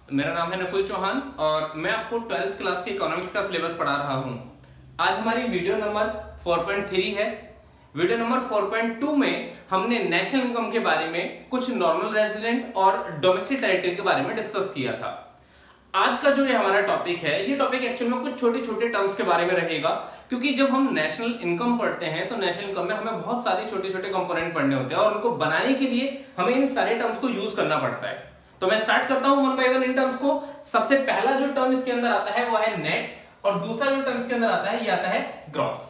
मेरा नाम है नकुल चौहान और मैं आपको 12th क्लास के इकोनॉमिक्स का सिलेबस पढ़ा रहा हूं। आज हमारी वीडियो नंबर 4.3 है। वीडियो नंबर 4.2 में हमने नेशनल इनकम के बारे में, कुछ नॉर्मल रेजिडेंट और डोमेस्टिक टेरिटरी के बारे में डिस्कस किया था। आज का जो ये हमारा टॉपिक है, ये टॉपिक एक्चुअल में कुछ छोटे छोटे टर्म्स के बारे में रहेगा, क्योंकि जब हम नेशनल इनकम पढ़ते हैं तो नेशनल इनकम में हमें बहुत सारे छोटे छोटे कंपोनेंट पढ़ने होते हैं और उनको बनाने के लिए हमें इन सारे टर्म्स को यूज करना पड़ता है। तो मैं स्टार्ट करता हूं one by one in terms को। सबसे पहला जो टर्म इसके अंदर आता है वो है नेट, और दूसरा जो टर्म इसके अंदर आता है ये आता है ग्रॉस।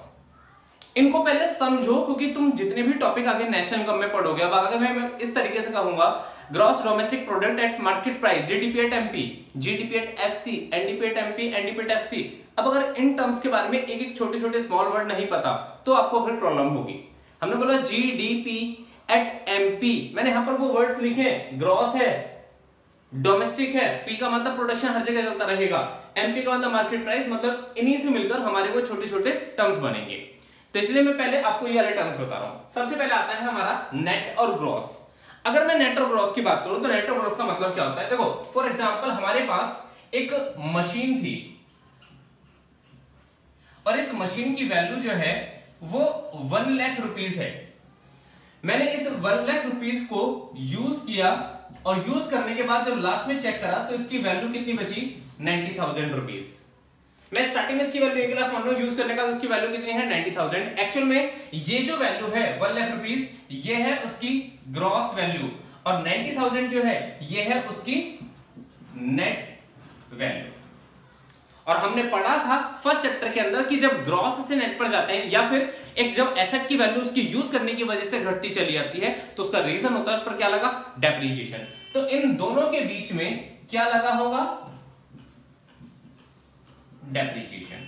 इनको पहले समझो, क्योंकि तुम जितने भी टॉपिक आगे नेशनल इनकम में पढ़ोगे, अब अगर मैं इस तरीके से कहूंगा gross domestic product at market price, GDP at MP, GDP at FC, NDP at MP, NDP at FC. अब अगर इन टर्म्स के बारे में एक एक छोटे छोटे स्मॉल वर्ड नहीं पता तो आपको फिर प्रॉब्लम होगी। हमने बोला जीडीपी एट एमपी, मैंने यहां पर वो वर्ड्स लिखे, ग्रॉस है, डोमेस्टिक है, पी का मतलब प्रोडक्शन हर जगह चलता रहेगा, एमपी का मतलब मार्केट प्राइस, मतलब इन्हीं से मिलकर हमारे वो छोटे छोटे टर्म्स बनेंगे। तो इसलिए मैं पहले आपको ये वाले टर्म्स बता रहा हूं। सबसे पहले आता है हमारा नेट और ग्रॉस। अगर मैं नेट और ग्रॉस की बात करूं तो नेट और ग्रॉस का मतलब क्या होता है? देखो, फॉर एग्जांपल हमारे पास एक मशीन थी और इस मशीन की वैल्यू जो है वो 1 लाख रुपीस है। मैंने इस 1 लाख रुपीस को यूज किया और यूज करने के बाद जब लास्ट में चेक करा तो इसकी वैल्यू कितनी बची? 90,000 रुपीस। मैं स्टार्टिंग में इसकी वैल्यू 1 लाख मान लो यूज करने का, तो उसकी वैल्यू कितनी है? 90,000। एक्चुअल में ये जो वैल्यू है 1 लाख रुपीस, ये है उसकी ग्रॉस वैल्यू, और 90,000 जो है ये है उसकी नेट वैल्यू। और हमने पढ़ा था फर्स्ट चैप्टर के अंदर कि जब ग्रॉस से नेट पर जाते हैं, या फिर एक जब एसेट की वैल्यू उसकी यूज करने की वजह से घटती चली जाती है, तो उसका रीजन होता है उस पर क्या लगा? डेप्रिसिएशन। तो इन दोनों के बीच में क्या लगा होगा? डेप्रिसिएशन।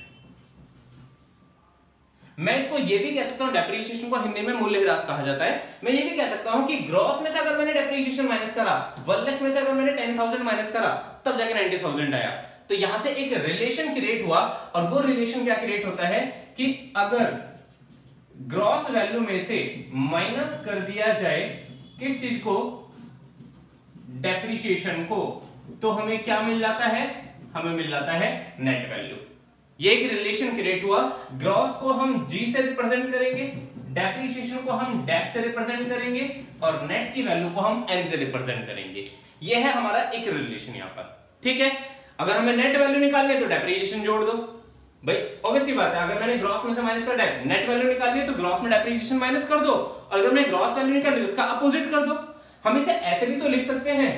मैं इसको ये भी कह सकता हूं, डेप्रिसिएशन को हिंदी में मूल्यह्रास कहा जाता है। मैं ये भी कह सकता हूं कि ग्रॉस में से अगर मैंने डेप्रिसिएशन माइनस करा, 1 लाख में से अगर मैंने 10,000 माइनस करा, तब जाके 90,000 आया। तो यहां से एक रिलेशन क्रिएट हुआ, और वो रिलेशन क्या क्रिएट होता है कि अगर ग्रॉस वैल्यू में से माइनस कर दिया जाए किस चीज को? डेप्रिसिएशन को, तो हमें क्या मिल जाता है? हमें मिल जाता है नेट वैल्यू। ये एक रिलेशन क्रिएट हुआ। ग्रॉस को हम जी से रिप्रेजेंट करेंगे, डेप्रिसिएशन को हम डेप से रिप्रेजेंट करेंगे, और नेट की वैल्यू को हम एन से रिप्रेजेंट करेंगे। ये है हमारा एक रिलेशन यहां पर, ठीक है। अगर हमें नेट वैल्यू निकालनी है तो डेप्रिसिएशन जोड़ दो भाई, ऑब्वियस सी बात है। अगर मैंने ग्रॉस में से माइनस कर नेट वैल्यू निकालनी है तो ग्रॉस में डेप्रिसिएशन माइनस कर दो, और अगर मैं ग्रॉस वैल्यू निकालनी है तो उसका अपोजिट कर दो। हम इसे ऐसे भी तो लिख सकते हैं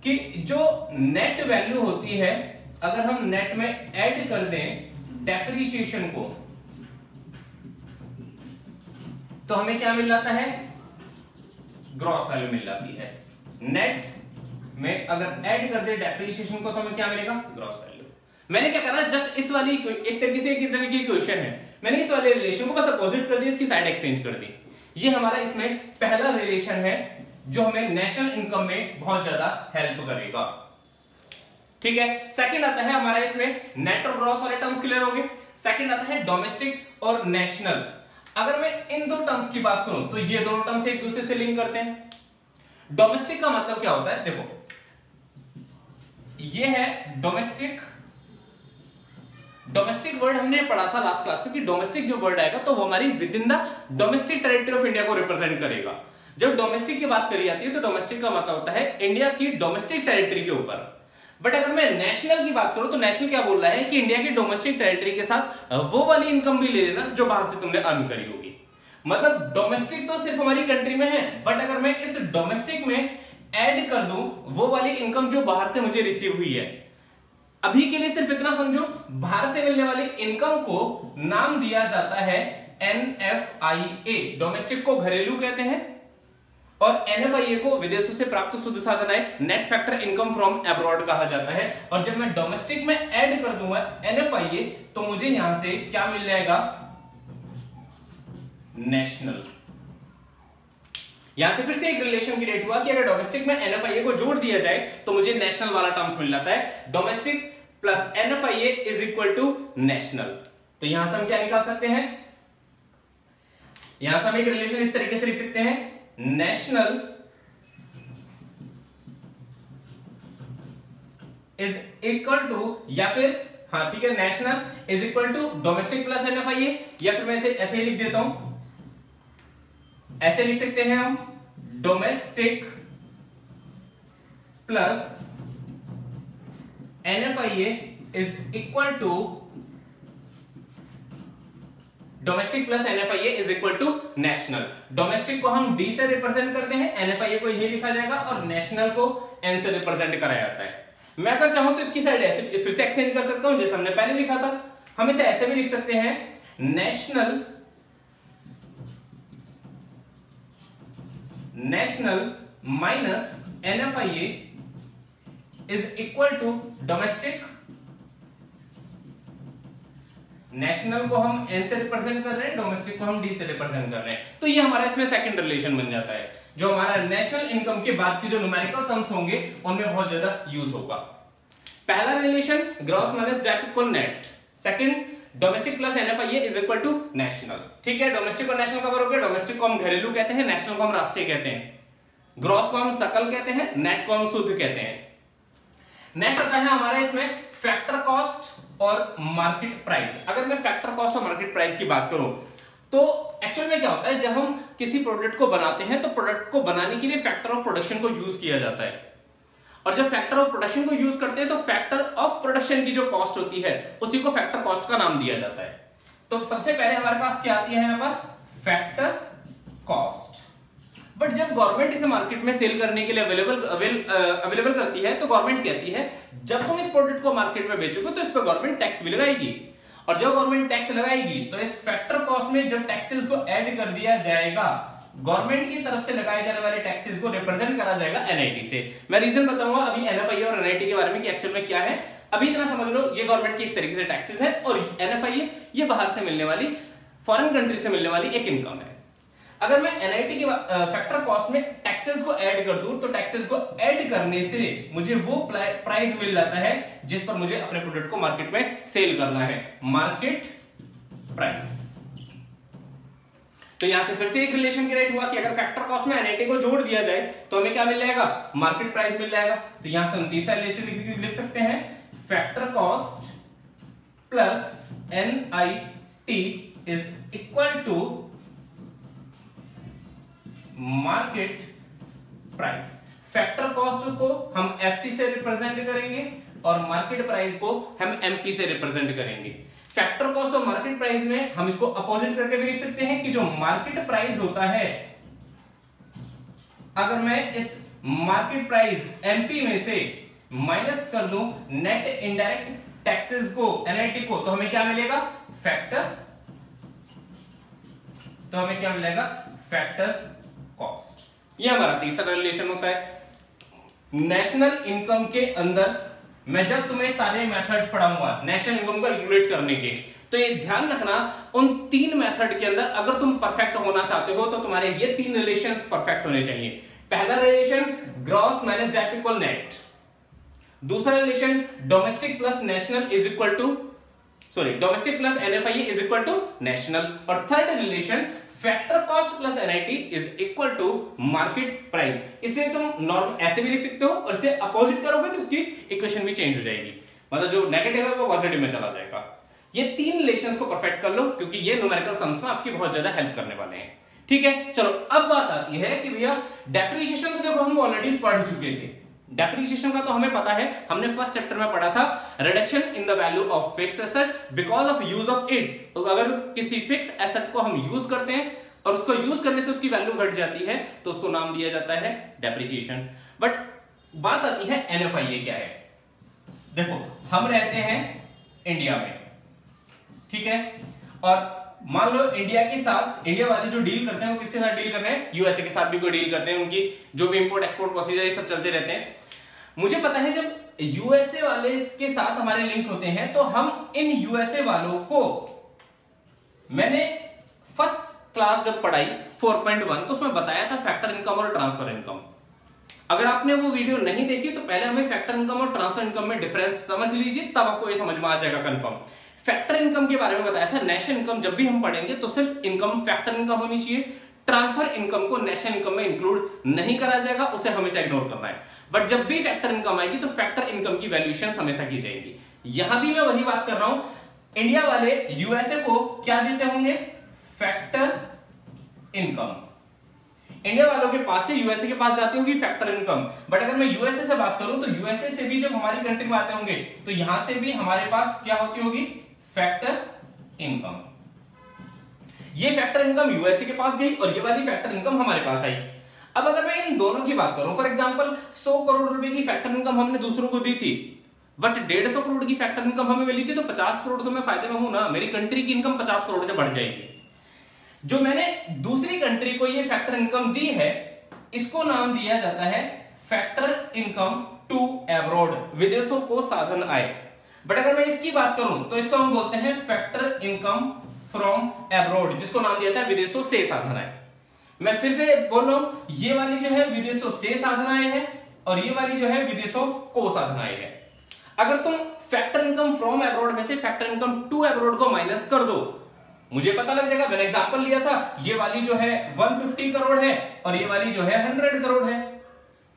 कि जो नेट वैल्यू होती है, अगर हम नेट में ऐड कर दें डेप्रिसिएशन को, तो हमें क्या मिल जाता है? ग्रॉस वैल्यू मिल जाती है। नेट में अगर ऐड कर दे डेप्रिसिएशन को तो हमें क्या मिलेगा? Gross value. मैंने क्या करा, जस्ट इस वाली एक तरीके से एक तरह की इक्वेशन है, मैंने इस वाले रिलेशन को बस अपोजिट कर दिया, इसकी साइड एक्सचेंज कर दी। ये हमारा इसमें पहला रिलेशन है जो हमें नेशनल इनकम में बहुत ज्यादा हेल्प करेगा, ठीक है। सेकंड आता है हमारा इसमें नेट और ग्रॉस वाले टर्म्स क्लियर हो गए। सेकंड आता है डोमेस्टिक और नेशनल। अगर मैं इन दो टर्म्स की बात करूं तो ये दोनों टर्म्स एक दूसरे से लिंक करते हैं। डोमेस्टिक का मतलब क्या होता है? देखो, ये है डोमेस्टिक। डोमेस्टिक वर्ड हमने पढ़ा था लास्ट क्लास में कि डोमेस्टिक जो वर्ड आएगा तो वो हमारी with in the domestic territory of India को रिप्रेजेंट करेगा। जब डोमेस्टिक की बात करी जाती है तो डोमेस्टिक का मतलब होता है इंडिया की डोमेस्टिक टेरिटरी के ऊपर। बट अगर मैं नेशनल की बात करूं तो नेशनल क्या बोल रहा है कि इंडिया की डोमेस्टिक टेरिटरी के साथ वो वाली इनकम भी ले लेना जो बाहर से तुमने अर्न करी होगी। मतलब डोमेस्टिक तो सिर्फ हमारी कंट्री में है, बट अगर मैं इस डोमेस्टिक में ऐड कर दूं वो वाली इनकम जो बाहर से मुझे रिसीव हुई है। अभी के लिए सिर्फ इतना समझो, बाहर से मिलने वाली इनकम को नाम दिया जाता है NFIA। डोमेस्टिक को घरेलू कहते हैं और NFIA को विदेशों से प्राप्त शुद्ध साधन आय, net factor income from abroad कहा जाता है। और जब मैं डोमेस्टिक में ऐड कर दूंगा NFIA तो मुझे यहां से क्या मिल जाएगा? नेशनल। यहां से फिर से एक रिलेशन क्रिएट हुआ कि अगर डोमेस्टिक में NFIA को जोड़ दिया जाए तो मुझे नेशनल वाला टर्म्स मिल जाता है। Domestic plus NFIA is equal to national. तो यहां से हम क्या निकाल सकते हैं? यहां से हम एक रिलेशन इस तरीके से लिख सकते हैं, नेशनल इज इक्वल टू, या फिर हाँ ठीक है, national is equal to domestic plus NFIA, या फिर मैं इसे ऐसे ही लिख देता हूं, ऐसे लिख सकते हैं हम, domestic plus NFIA is equal to, domestic plus NFIA is equal to national. Domestic को हम D से रिप्रेजेंट करते हैं, NFIA को ये लिखा जाएगा, और नेशनल को N से रिप्रेजेंट कराया जाता है। मैं अगर चाहूं तो इसकी साइड ऐसे फिर से एक्सचेंज कर सकता हूं, जैसे हमने पहले लिखा था। हम इसे ऐसे भी लिख सकते हैं, national minus NFIA is equal to domestic, national को हम N से रिप्रेजेंट कर रहे हैं, डोमेस्टिक को हम D से रिप्रेजेंट कर रहे हैं। तो ये हमारा इसमें सेकंड रिलेशन बन जाता है, जो हमारा नेशनल इनकम के बाद की जो न्यूमेरिकल सम्स होंगे उनमें बहुत ज्यादा यूज होगा। पहला relation gross minus date equal net, second domestic plus NFIA is equal to national. ठीक है, डोमेस्टिक और नेशनल कवर हो गया। डोमेस्टिक को हम घरेलू कहते हैं, नेशनल को हम राष्ट्रीय कहते हैं, ग्रॉस को हम सकल कहते हैं, नेट को हम शुद्ध कहते हैं। नेक्स्ट आता है हमारा इसमें फैक्टर कॉस्ट और मार्केट प्राइस। अगर मैं फैक्टर कॉस्ट और मार्केट प्राइस की बात करूं तो एक्चुअल में क्या होता है, जब हम किसी प्रोडक्ट को बनाते हैं तो प्रोडक्ट को बनाने के लिए फैक्टर ऑफ प्रोडक्शन को यूज किया जाता है, और जब फैक्टर ऑफ प्रोडक्शन को यूज करते हैं तो फैक्टर ऑफ प्रोडक्शन की जो कॉस्ट होती है उसी को फैक्टर कॉस्ट का नाम दिया जाता है। तो सबसे पहले हमारे पास क्या आती है यहां पर, फैक्टर कॉस्ट। बट जब गवर्नमेंट इसे मार्केट में सेल करने के लिए अवेलेबल करती है तो गवर्नमेंट कहती है जब तुम इस प्रोडक्ट को मार्केट में बेचोगे तो इस पर गवर्नमेंट टैक्स भी लगाएगी, और जब गवर्नमेंट टैक्स लगाएगी तो इस फैक्टर कॉस्ट में जब टैक्सेस को ऐड कर दिया जाएगा, गवर्नमेंट की तरफ से लगाए जाने वाले टैक्सेस को रिप्रेजेंट करा जाएगा NIT से। मैं रीजन बताऊंगा अभी NFIA और NIT के बारे में कि एक्चुअल में क्या है। अभी इतना समझ लो, ये गवर्नमेंट की एक तरीके से टैक्सेस है, और NFIA ये बाहर से मिलने वाली, फॉरेन कंट्री से मिलने वाली एक इनकम है। अगर मैं NIT के फैक्टर कॉस्ट में टैक्सेस को ऐड कर दूं तो टैक्सेस को ऐड करने से मुझे वो प्राइस मिल जाता है जिस पर मुझे अपने प्रोडक्ट को मार्केट में सेल करना है, मार्केट प्राइस। तो यहां से फिर से एक रिलेशन क्रिएट हुआ कि अगर फैक्टर कॉस्ट में NIT को जोड़ दिया जाए तो हमें क्या मिल जाएगा, मार्केट प्राइस मिल जाएगा। तो यहां से हम तीसरा रिलेशन लिख सकते हैं, factor cost plus NIT is equal to market price. Factor cost को हम FC से रिप्रेजेंट करेंगे और मार्केट प्राइस को हम MP से रिप्रेजेंट करेंगे। फैक्टर कॉस्ट और मार्केट प्राइस में हम इसको अपोजिट करके भी लिख सकते हैं कि जो मार्केट प्राइस होता है, अगर मैं इस मार्केट प्राइस MP में से माइनस कर दूं नेट इनडायरेक्ट टैक्सेस को NIT को, तो हमें क्या मिलेगा, फैक्टर, तो हमें क्या मिलेगा, फैक्टर कॉस्ट। ये हमारा तीसरा रिलेशन होता है। नेशनल इनकम के अंदर मैं जब तुम्हें सारे मेथड्स पढ़ाऊंगा नेशनल इनकम को कैलकुलेट करने के, तो ये ध्यान रखना उन तीन मेथड के अंदर अगर तुम परफेक्ट होना चाहते हो तो तुम्हारे ये तीन रिलेशंस परफेक्ट होने चाहिए। पहला relation gross minus date equal net, दूसरा relation domestic plus national is equal to domestic plus NFIA is equal to national, और third relation factor cost plus NIT is equal to market price. इसे तुम normal ऐसे भी लिख सकते हो और इसे अपोजिट करोगे तो उसकी इक्वेशन भी चेंज हो जाएगी, मतलब जो नेगेटिव है वो पॉजिटिव में चला जाएगा। ये तीन रिलेशंस को परफेक्ट कर लो क्योंकि ये न्यूमेरिकल सम्स में आपकी बहुत ज्यादा हेल्प करने वाले हैं। ठीक है, चलो अब बात आती है कि भैया डेप्रिसिएशन तो देखो हम ऑलरेडी पढ़ चुके थे। डेप्रिसिएशन का तो हमें पता है, हमने फर्स्ट चैप्टर में पढ़ा था reduction in the value of fix asset because of use of it. तो अगर किसी फिक्स एसेट को हम यूज करते हैं और उसको यूज करने से उसकी वैल्यू घट जाती है तो उसको नाम दिया जाता है डेप्रिसिएशन। बट बात आती है NFIA क्या है। देखो हम रहते हैं इंडिया में, ठीक है, और मान लो इंडिया के साथ, इंडिया वाले जो डील करते हैं वो किसके साथ डील कर रहे हैं, USA के साथ भी कोई डील करते हैं, उनकी जो भी इंपोर्ट एक्सपोर्ट प्रोसीजर ये सब चलते रहते हैं। मुझे पता है जब USA वाले के साथ हमारे लिंक होते हैं तो हम इन USA वालों को, मैंने फर्स्ट क्लास जब पढ़ाई 4.1 तो उसमें बताया था फैक्टर इनकम और ट्रांसफर इनकम। अगर आपने वो वीडियो नहीं देखी तो पहले हमें फैक्टर इनकम और ट्रांसफर इनकम में डिफरेंस समझ लीजिए, तब आपको ये समझ में आ जाएगा कंफर्म। फैक्टर इनकम के बारे में बताया था, नेशनल इनकम जब भी हम पढ़ेंगे तो सिर्फ इनकम फैक्टर इनकम होनी चाहिए, ट्रांसफर इनकम को नेशनल इनकम में इंक्लूड नहीं करा जाएगा, उसे हमेशा इग्नोर करना है। बट जब भी फैक्टर इनकम आएगी तो फैक्टर इनकम की वैल्यूएशन हमेशा की जाएगी। यहां भी मैं वही बात कर रहा हूं, इंडिया वाले यूएसए को क्या देते होंगे, फैक्टर इनकम। इंडिया वालों के पास से यूएसए के पास जाती होगी फैक्टर इनकम। बट अगर मैं यूएसए से बात करूं तो यूएसए से भी जब हमारी कंट्री में आते होंगे तो यहां से भी हमारे पास क्या होती होगी, फैक्टर इनकम। ये फैक्टर इनकम यूएसए के पास गई और ये वाली फैक्टर इनकम हमारे पास आई। अब अगर मैं इन दोनों की बात करूं, फॉर एग्जांपल 100 करोड़ रुपए की फैक्टर इनकम हमने दूसरों को दी थी, बट 150 करोड़ की फैक्टर इनकम हमें मिली थी, तो 50 करोड़ तो मैं फायदे में हूं ना, मेरी कंट्री की इनकम 50 करोड़ से बढ़ जाएगी। जो मैंने दूसरी कंट्री को ये फैक्टर इनकम दी है, इसको नाम दिया जाता है फैक्टर इनकम टू अब्रॉड, विदेशों को साधन आए। बट अगर मैं इसकी बात करूं तो इसको हम बोलते हैं फैक्टर इनकम फ्रॉम अब्रॉड, जिसको नाम दिया था विदेशों से साधन आए। मैं फिर से बोल रहा हूं, ये वाली जो है विदेशों से साधन आए हैं और ये वाली जो है विदेशों को साधन आए हैं। अगर तुम फैक्टर इनकम फ्रॉम अब्रॉड में से फैक्टर इनकम टू अब्रॉड को माइनस कर दो, मुझे पता लग जाएगा। मैंने एग्जांपल लिया था, ये वाली जो है 150 करोड़ है और ये वाली जो है 100 करोड़ है,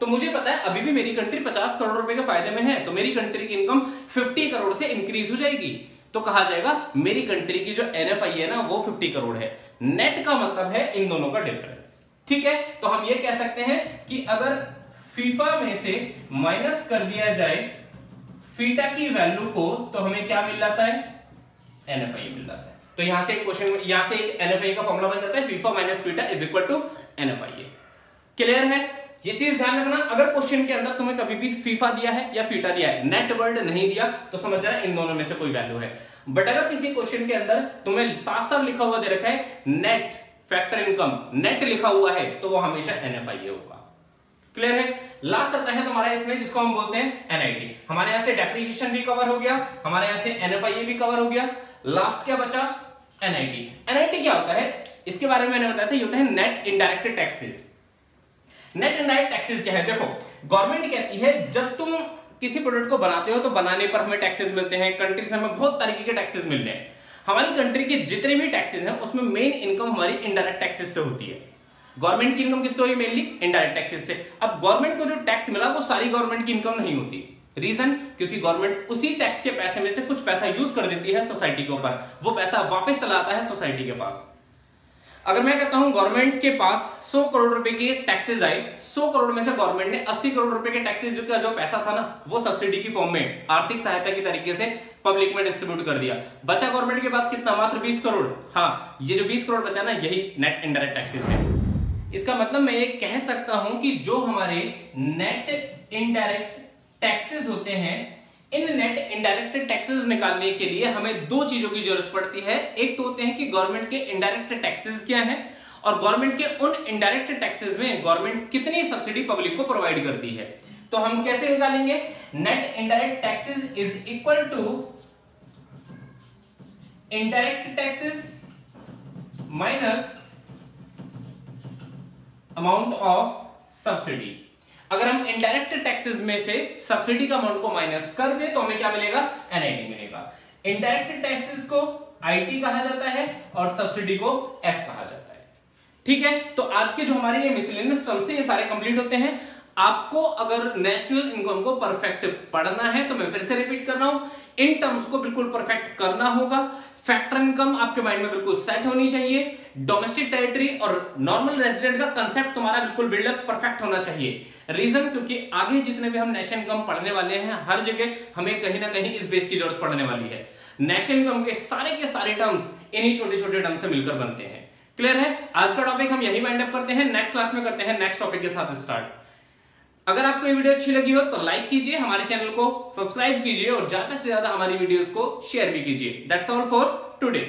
तो मुझे पता है अभी भी मेरी कंट्री 50 करोड़ रुपए के फायदे में है, तो मेरी कंट्री की इनकम 50 करोड़ से इंक्रीज हो जाएगी। तो कहा जाएगा मेरी कंट्री की जो एनएफआई है ना वो 50 करोड़ है। नेट का मतलब है इन दोनों का डिफरेंस, ठीक है। तो हम ये कह सकते हैं कि अगर फीफा में से माइनस कर दिया जाए फीटा की वैल्यू को, तो हमें क्या मिल जाता है, एनएफआई मिल जाता है। तो यहां से एक क्वेश्चन, यहां से एक एनएफआई का फॉर्मूला बन जाता है, FIFA minus FITA is equal to NFI. Clear है, ये चीज ध्यान रखना। अगर क्वेश्चन के अंदर तुम्हें कभी भी फीफा दिया है या फीटा दिया है, नेट वर्ड नहीं दिया, तो समझ जाना इन दोनों में से कोई वैल्यू है। बट अगर किसी क्वेश्चन के अंदर तुम्हें साफ साफ लिखा हुआ दे रखा है नेट फैक्टर इनकम, नेट लिखा हुआ है, तो वो हमेशा एनएफआई होगा। क्लियर है। लास्ट आता है तुम्हारा इसमें जिसको हम बोलते हैं एनआईटी। हमारे यहां से डेप्रिसिएशन भी कवर हो गया, हमारे यहां से एनएफआई भी कवर हो गया। लास्ट क्या बचा, एनआईटी। एनआईटी क्या होता है, इसके बारे में मैंने बताया था, ये होता है net indirect taxes. Net indirect taxes क्या है, देखो गवर्नमेंट कहती है जब तुम किसी प्रोडक्ट को बनाते हो तो बनाने पर हमें टैक्सेस मिलते हैं, कंट्री से हमें बहुत तरीके के टैक्सेस मिल रहे हैं। हमारी कंट्री के जितने भी टैक्सेस हैं उसमें मेन इनकम हमारी इनडायरेक्ट टैक्सेस से होती है। गवर्नमेंट की इनकम किससे हो रही है, मेनली इनडायरेक्ट टैक्सेस से। अब गवर्नमेंट को जो टैक्स मिला वो सारी गवर्नमेंट की इनकम नहीं होती। रीजन, क्योंकि गवर्नमेंट उसी टैक्स के पैसे में से कुछ पैसा यूज कर देती है सोसाइटी के ऊपर, वो पैसा वापस चला आता है सोसाइटी के पास। अगर मैं कहता हूं गवर्नमेंट के पास 100 करोड़ रुपए के टैक्सेस आए, 100 करोड़ में से गवर्नमेंट ने 80 करोड़ रुपए के टैक्सेस जो पैसा था ना वो सब्सिडी की फॉर्म में आर्थिक सहायता की तरीके से पब्लिक में डिस्ट्रीब्यूट कर दिया। बचा गवर्नमेंट के पास कितना, मात्र 20 करोड़। हाँ, ये जो 20 करोड़ बचा ना यही नेट इनडायरेक्ट टैक्सेस है। इसका मतलब मैं ये कह सकता हूं कि जो हमारे नेट इनडायरेक्ट टैक्सेस होते हैं, इन नेट इनडायरेक्ट टैक्सेस निकालने के लिए हमें दो चीजों की जरूरत पड़ती है। एक तो होते हैं कि गवर्नमेंट के इनडायरेक्ट टैक्सेस क्या है, और गवर्नमेंट के उन इनडायरेक्ट टैक्सेस में गवर्नमेंट कितनी सब्सिडी पब्लिक को प्रोवाइड करती है। तो हम कैसे निकालेंगे, net indirect taxes is equal to indirect taxes minus amount of subsidy. अगर हम इनडायरेक्ट टैक्सेस में से सब्सिडी का अमाउंट को माइनस कर दे तो हमें क्या मिलेगा, एनआईटी मिलेगा। इनडायरेक्ट टैक्सेस को आईटी कहा जाता है और सब्सिडी को एस कहा जाता है। ठीक है, तो आज के जो हमारे ये मिसलेनियस टर्म्स थे ये सारे कंप्लीट होते हैं। आपको अगर नेशनल इनकम को परफेक्ट पढ़ना है तो मैं फिर से रिपीट कर रहा हूं, इन टर्म्स को बिल्कुल परफेक्ट करना होगा। फैक्टर इनकम आपके माइंड में बिल्कुल सेट होनी चाहिए। डोमेस्टिक टेरिटरी और नॉर्मल रेजिडेंट का कंसेप्ट तुम्हारा बिल्कुल बिल्डअप परफेक्ट होना चाहिए। रीजन, क्योंकि आगे जितने भी हम नेशनल इनकम पढ़ने वाले हैं हर जगह हमें कहीं ना कहीं इस बेस की जरूरत पड़ने वाली है। नेशनल इनकम के सारे टर्म्स इन्हीं छोटे छोटे टर्म से मिलकर बनते हैं। क्लियर है, आज का टॉपिक हम यही वाइंड अप करते हैं, नेक्स्ट क्लास में करते हैं नेक्स्ट टॉपिक के साथ स्टार्ट। अगर आपको ये वीडियो अच्छी लगी हो तो लाइक कीजिए, हमारे चैनल को सब्सक्राइब कीजिए और ज्यादा से ज्यादा हमारी वीडियोस को शेयर भी कीजिए। That's all for today.